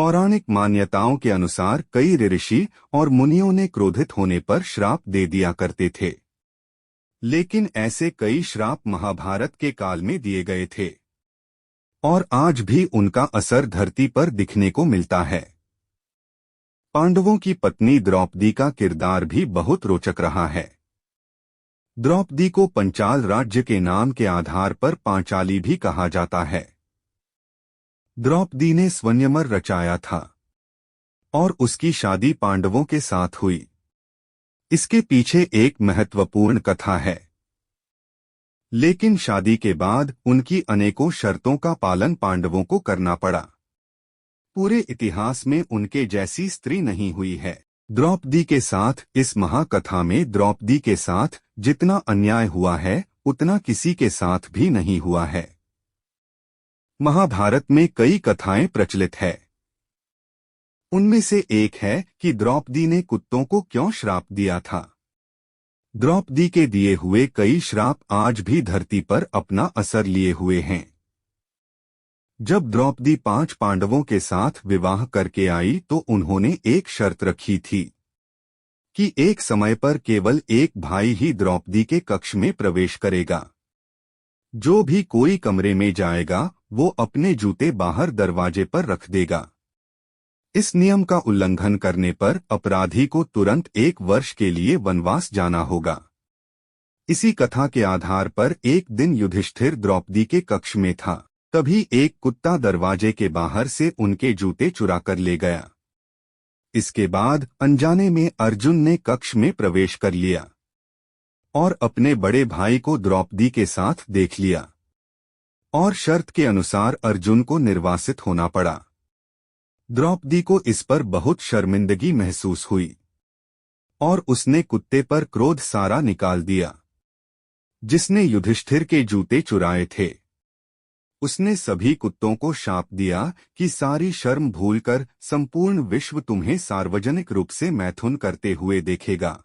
पौराणिक मान्यताओं के अनुसार कई ऋषि और मुनियों ने क्रोधित होने पर श्राप दे दिया करते थे, लेकिन ऐसे कई श्राप महाभारत के काल में दिए गए थे और आज भी उनका असर धरती पर दिखने को मिलता है। पांडवों की पत्नी द्रौपदी का किरदार भी बहुत रोचक रहा है। द्रौपदी को पंचाल राज्य के नाम के आधार पर पांचाली भी कहा जाता है। द्रौपदी ने स्वयंवर रचाया था और उसकी शादी पांडवों के साथ हुई। इसके पीछे एक महत्वपूर्ण कथा है, लेकिन शादी के बाद उनकी अनेकों शर्तों का पालन पांडवों को करना पड़ा। पूरे इतिहास में उनके जैसी स्त्री नहीं हुई है द्रौपदी के साथ। इस महाकथा में द्रौपदी के साथ जितना अन्याय हुआ है उतना किसी के साथ भी नहीं हुआ है। महाभारत में कई कथाएं प्रचलित है। उनमें से एक है कि द्रौपदी ने कुत्तों को क्यों श्राप दिया था। द्रौपदी के दिए हुए कई श्राप आज भी धरती पर अपना असर लिए हुए हैं। जब द्रौपदी 5 पांडवों के साथ विवाह करके आई तो उन्होंने एक शर्त रखी थी कि एक समय पर केवल एक भाई ही द्रौपदी के कक्ष में प्रवेश करेगा। जो भी कोई कमरे में जाएगा वो अपने जूते बाहर दरवाजे पर रख देगा। इस नियम का उल्लंघन करने पर अपराधी को तुरंत 1 वर्ष के लिए वनवास जाना होगा। इसी कथा के आधार पर एक दिन युधिष्ठिर द्रौपदी के कक्ष में था, तभी एक कुत्ता दरवाजे के बाहर से उनके जूते चुरा कर ले गया। इसके बाद अनजाने में अर्जुन ने कक्ष में प्रवेश कर लिया और अपने बड़े भाई को द्रौपदी के साथ देख लिया और शर्त के अनुसार अर्जुन को निर्वासित होना पड़ा। द्रौपदी को इस पर बहुत शर्मिंदगी महसूस हुई और उसने कुत्ते पर क्रोध सारा निकाल दिया जिसने युधिष्ठिर के जूते चुराए थे। उसने सभी कुत्तों को शाप दिया कि सारी शर्म भूलकर संपूर्ण विश्व तुम्हें सार्वजनिक रूप से मैथुन करते हुए देखेगा।